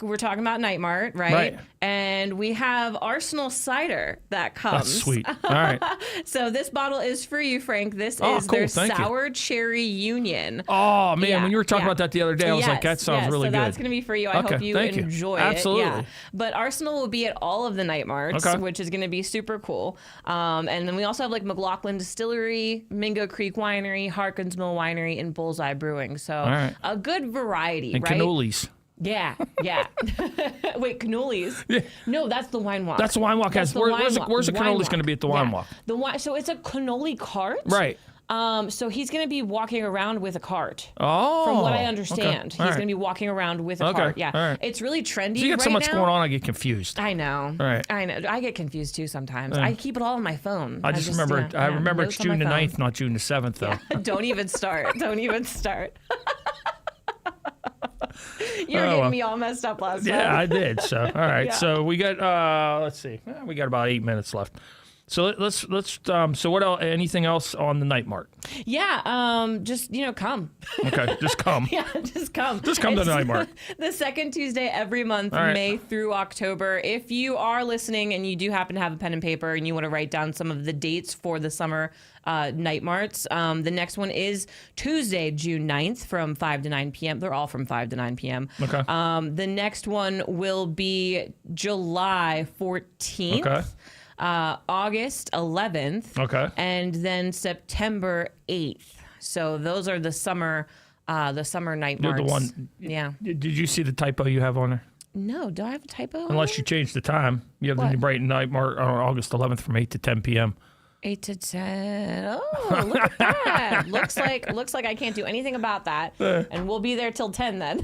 We're talking about Night Mart, right? Right. And we have Arsenal cider that comes. That's sweet. All right. So this bottle is for you, Frank. This Oh, is cool. their Thank you. Sour Cherry Union. Oh man, Yeah, when you were talking yeah. about that the other day, I was like, that sounds really so good. that's going to be for you. I Okay, hope you thank you. enjoy Absolutely. it. Yeah. But Arsenal will be at all of the Night Marts, Okay. which is going to be super cool. And then we also have like McLaughlin Distillery, Mingo Creek Winery, Harkins Mill Winery, and Bullseye Brewing. So right. a good variety, And right? cannolis. Yeah. Wait, cannolis? Yeah. No, that's the wine walk. That's the wine walk. That's the Where's wine the walk. cannolis going to be at the wine walk? So it's a cannoli cart. Right. So he's going to be walking around with a cart. Oh. From what I okay. understand, he's All right. going to be walking around with a Okay, cart. Yeah. all right. It's really trendy So you got right so much now. going on, I get confused. I know. Right. I know. I get confused too sometimes. I keep it all on my phone. I just remember. I remember it's notes on June the my phone. 9th, not June the 7th, though. Yeah. Don't even start. Don't even start. You were Oh, getting well. me all messed up last Yeah, time. I did. So, all right. Yeah. So we got. Let's see. We got about 8 minutes left. So let's. So what else? Anything else on the Night Mart? Yeah. Just come. Okay, just come. Yeah, just come. Just come to It's the Night Mart. The second Tuesday every month, All right. May through October. If you are listening and you do happen to have a pen and paper and you want to write down some of the dates for the summer Night Marts, the next one is Tuesday, June 9th from 5 to 9 p.m. They're all from 5 to 9 p.m. Okay. The next one will be July 14th. Okay. August 11th. Okay. And then September 8th. So those are the summer Night The Marts. one. Yeah. Did you see the typo you have on there? No, do I have a typo? on Unless there? you changed the time. You have the What? New Brighton Night Mart on August 11th from 8 to 10 p.m. 8 to 10. Oh, look at that. looks like I can't do anything about that. And we'll be there till 10 then.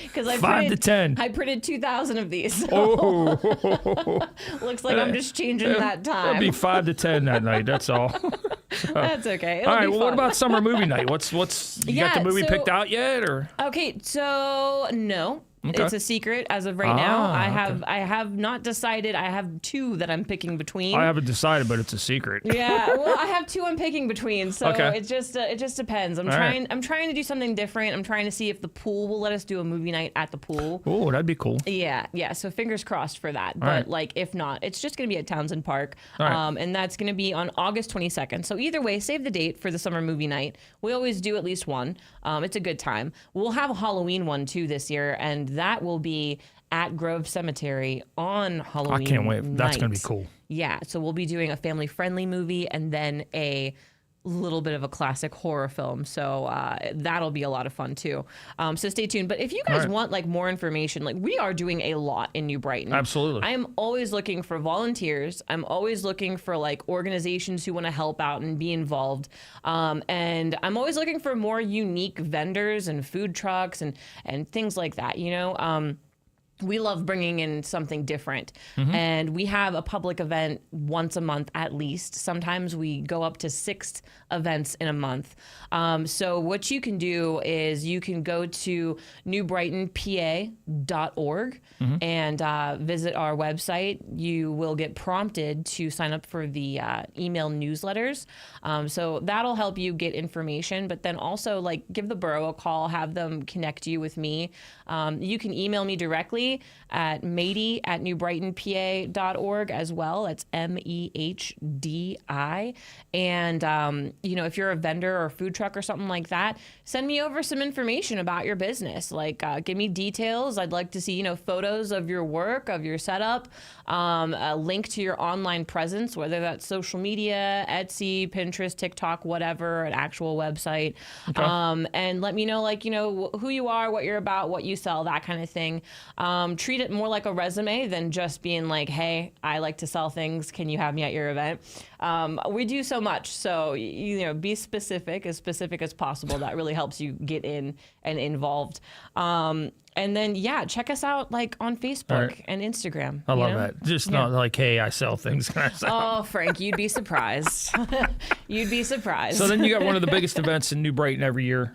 Because 5 to 10. I printed 2,000 of these. So Oh. looks like I'm just changing that It'll time. be 5 to 10 that night. That's all. That's okay. It'll All right. be Well, what fun. about summer movie night? What's you got the Yeah, movie so- picked out yet, or? Okay, so no. Okay. It's a secret as of right now. Ah, I have not decided. I have two that I'm picking between. I haven't decided, but it's a secret. Yeah, well, I have two I'm picking between, so Okay. it just depends. I'm All trying right. I'm trying to do something different. I'm trying to see if the pool will let us do a movie night at the pool. Oh, that'd be cool. Yeah. So fingers crossed for that. But right. like, if not, it's just gonna be at Townsend Park, All right. and that's gonna be on August 22nd. So either way, save the date for the summer movie night. We always do at least one. It's a good time. We'll have a Halloween one too this year, and that will be at Grove Cemetery on Halloween. I can't wait. That's gonna be night. cool. Yeah. So we'll be doing a family-friendly movie and then a little bit of a classic horror film. So that'll be a lot of fun too. So stay tuned. But if you guys All right. want like more information, like we are doing a lot in New Brighton. Absolutely. I am always looking for volunteers. I'm always looking for like organizations who want to help out and be involved. And I'm always looking for more unique vendors and food trucks and things like that, you know? We love bringing in something different. And we have a public event once a month at least. Sometimes we go up to 6 events in a month. So what you can do is you can go to newbrightonpa.org and visit our website. You will get prompted to sign up for the email newsletters. So that'll help you get information, but then also like give the borough a call, have them connect you with me. You can email me directly at Mehdi@newbrightonpa.org as well. It's MEHDI. And, you know, if you're a vendor or a food truck or something like that, send me over some information about your business. Like, give me details. I'd like to see, you know, photos of your work, of your setup, a link to your online presence, whether that's social media, Etsy, Pinterest, TikTok, whatever, an actual website. And let me know, like, you know, who you are, what you're about, what you sell, that kind of thing. treat it more like a resume than just being like, hey, I like to sell things. Can you have me at your event? We do so much. So, be specific as possible. That really helps you get in and involved. And then, check us out like on Facebook and Instagram. I love that. Just not like, hey, I sell things. Oh, Frank, you'd be surprised. You'd be surprised. So then you got one of the biggest events in New Brighton every year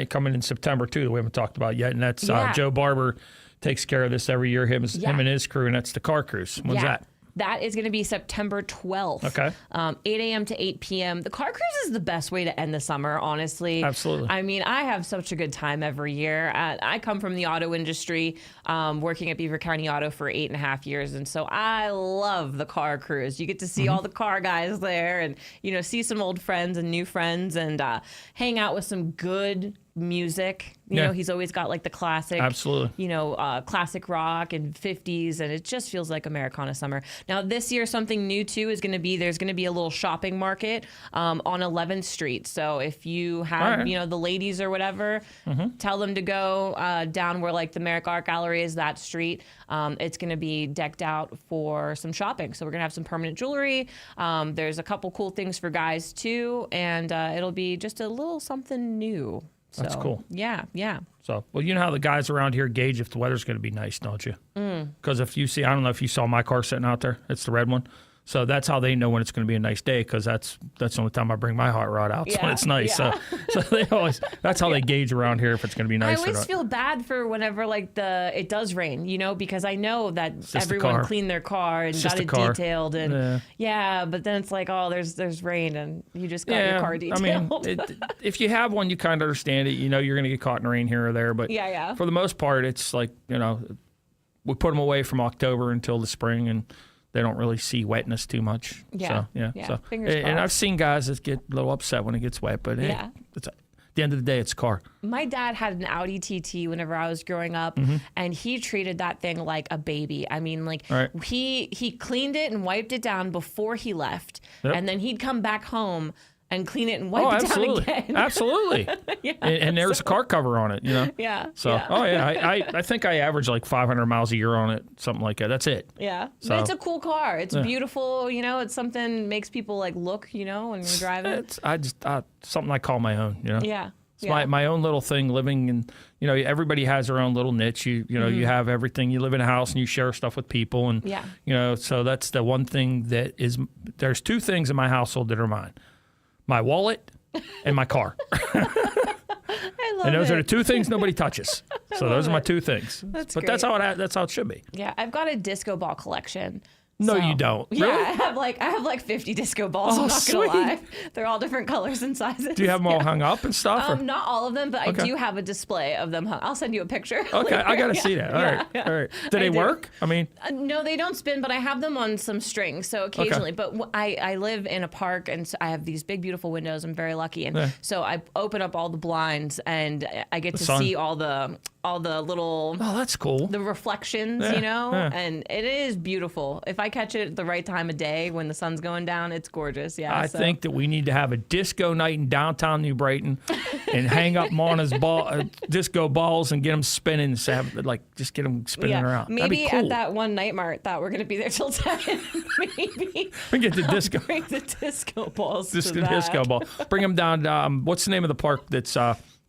coming in September, too, that we haven't talked about yet. And that's Joe Barber takes care of this every year, him and his crew, and that's the car cruise. When's that? That is going to be September 12th. Okay. 8 a.m. to 8 p.m. The car cruise is the best way to end the summer, honestly. Absolutely. I mean, I have such a good time every year. I come from the auto industry, working at Beaver County Auto for 8.5 years. And so I love the car cruise. You get to see all the car guys there and, see some old friends and new friends and hang out with some good music. He's always got like the classic, absolutely, classic rock and 50s, and it just feels like Americana summer. Now this year, something new too is going to be there's going to be a little shopping market on 11th Street. So if you have the ladies or whatever, tell them to go down where like the Merrick Art Gallery is, that street. It's going to be decked out for some shopping. So we're going to have some permanent jewelry. There's a couple cool things for guys too, and it'll be just a little something new. That's cool. Yeah. So, well, you know how the guys around here gauge if the weather's going to be nice, don't you? Because if you see, I don't know if you saw my car sitting out there. It's the red one. So that's how they know when it's going to be a nice day, because that's the only time I bring my hot rod out. So when it's nice. Yeah. So they always, that's how they gauge around here if it's going to be nice. I always feel bad for whenever like it does rain, because I know that everyone cleaned their car and got it detailed, and but then it's like, oh, there's rain and you just got your car detailed. I mean, if you have one, you kind of understand it. You're going to get caught in the rain here or there, but for the most part, it's like we put them away from October until the spring, and they don't really see wetness too much. Yeah. So, fingers crossed. and I've seen guys that get a little upset when it gets wet, but it's, at the end of the day, it's a car. My dad had an Audi TT whenever I was growing up, and he treated that thing like a baby. I mean, like he cleaned it and wiped it down before he left, and then he'd come back home and clean it and wipe it down again. Absolutely. And there's a car cover on it, Yeah. So, I think I average like 500 miles a year on it, something like that. That's it. Yeah. So, but it's a cool car. It's beautiful, it's something makes people like look, when you're driving. It's something I call my own, Yeah. It's my own little thing living, and everybody has their own little niche. You have everything. You live in a house and you share stuff with people, and so that's the one thing that is. There's two things in my household that are mine: my wallet and my car. I love and those it. are the two things nobody touches. So those are my two things. That's but great. that's how it should be. Yeah, I've got a disco ball collection. No, you don't. Yeah, Really? I have like 50 disco balls. Oh, I'm not gonna sweet. lie. They're all different colors and sizes. Do you have them all hung up and stuff? or- Not all of them, but Okay. I do have a display of them hung. I'll send you a picture. Okay, later. I got to see that. All right. Yeah. All right. Do they work? I mean, No, they don't spin, but I have them on some strings, so occasionally. But I live in a park, and so I have these big, beautiful windows. I'm very lucky, and so I open up all the blinds, and I get to sun. see all the little. oh, that's cool. The reflections, Yeah. and it is beautiful. If I catch it at the right time of day when the sun's going down, it's gorgeous. Yeah, I think that we need to have a disco night in downtown New Brighton and hang up Mona's disco balls and get them spinning. Just get them spinning around. That'd Maybe be cool. at that one night mart that we're going to be there till 10. Maybe We get the disco. bring the disco balls. Just to the that. disco ball. Bring them down. What's the name of the park that's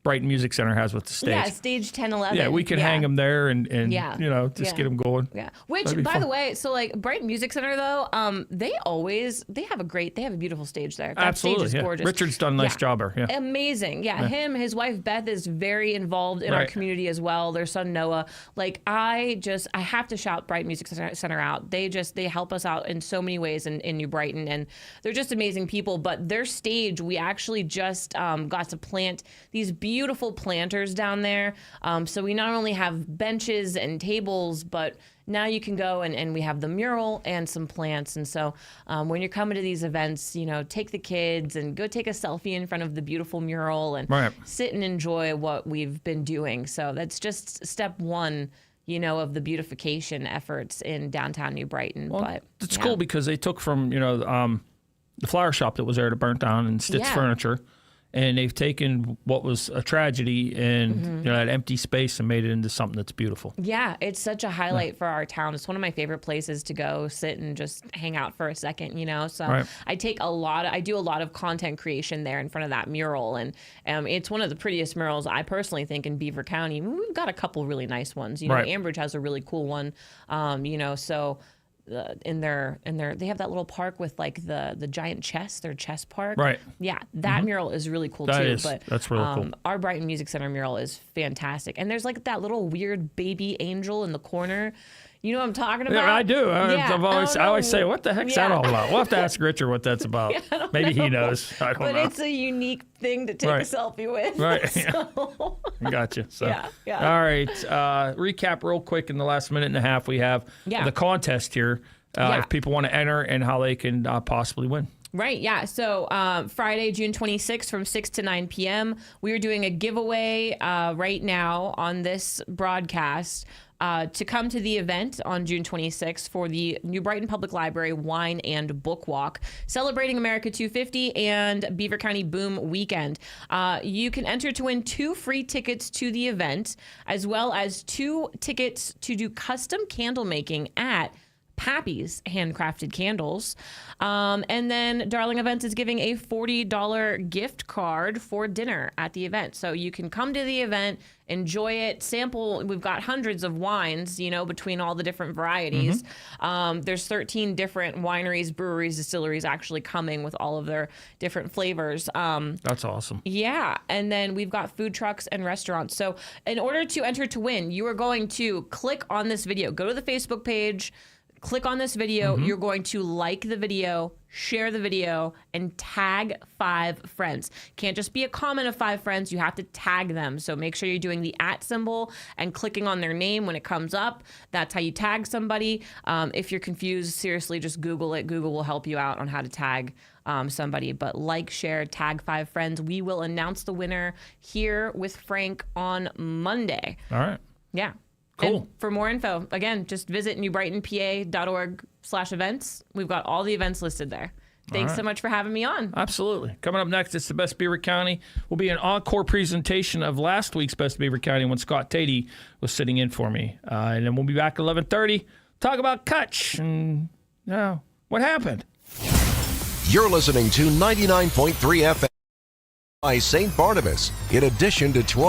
Brighton Music Center has with the stage? Yeah, stage 10, 11. Yeah, we can hang them there and get them going. Yeah. Which, That'd be by fun. the way, so like Brighton Music Center though, they have a beautiful stage there. That Absolutely, stage is gorgeous. Richard's done a nice job there. Yeah. Amazing. Yeah. His wife Beth is very involved in our Right. community as well. Their son Noah. Like I have to shout Brighton Music Center out. They help us out in so many ways in New Brighton, and they're just amazing people. But their stage, we actually just got to plant these beautiful planters down there. So we not only have benches and tables, but now you can go and we have the mural and some plants. And so when you're coming to these events, take the kids and go take a selfie in front of the beautiful mural and sit and enjoy what we've been doing. So that's just step one, of the beautification efforts in downtown New Brighton. Well, but it's cool because they took from, the flower shop that was there that burnt down and Stitz Furniture. and they've taken what was a tragedy and that empty space and made it into something that's beautiful. Yeah, it's such a highlight for our town. It's one of my favorite places to go sit and just hang out for a second, So Right. I do a lot of content creation there in front of that mural, and it's one of the prettiest murals I personally think in Beaver County. We've got a couple really nice ones. Right. Ambridge has a really cool one. So in their they have that little park with like the giant chess, their chess park. Right. Yeah, that mural is really cool That too. is. But That's really cool. Our Brighton Music Center mural is fantastic, and there's like that little weird baby angel in the corner. You know what I'm talking about? Yeah, I do. Yeah, I always say, what the heck's that all about? We'll have to ask Richard what that's about. Maybe he knows. I don't know. But it's a unique thing to take a selfie with. Right. So. Gotcha. So, Yeah. All right. Recap real quick in the last minute and a half. We have the contest here. If people want to enter and how they can possibly win. Right, yeah. So Friday, June 26th from 6 to 9 p.m., we are doing a giveaway right now on this broadcast to come to the event on June 26th for the New Brighton Public Library Wine and Book Walk, celebrating America 250 and Beaver County Boom Weekend. You can enter to win 2 free tickets to the event, as well as 2 tickets to do custom candle making at Pappy's Handcrafted Candles. And then Darling Events is giving a $40 gift card for dinner at the event. So you can come to the event, enjoy it, sample. We've got hundreds of wines, between all the different varieties. There's 13 different wineries, breweries, distilleries actually coming with all of their different flavors. That's awesome. Yeah. And then we've got food trucks and restaurants. So in order to enter to win, you are going to click on this video, go to the Facebook page, click on this video. You're going to like the video, share the video, and tag 5 friends. Can't just be a comment of 5 friends. You have to tag them. So make sure you're doing the @ symbol and clicking on their name when it comes up. That's how you tag somebody. If you're confused, seriously, just Google it. Google will help you out on how to tag somebody. But like, share, tag 5 friends. We will announce the winner here with Frank on Monday. All right. Yeah. Cool. And for more info, again, just visit newbrightonpa.org/events. We've got all the events listed there. Thanks so much for having me on. Absolutely. Coming up next, it's the Best Beaver County. Will be an encore presentation of last week's Best Beaver County when Scott Tatey was sitting in for me. And then we'll be back at 11:30. Talk about Kutch and what happened. You're listening to 99.3 FM by St. Barnabas, in addition to 12.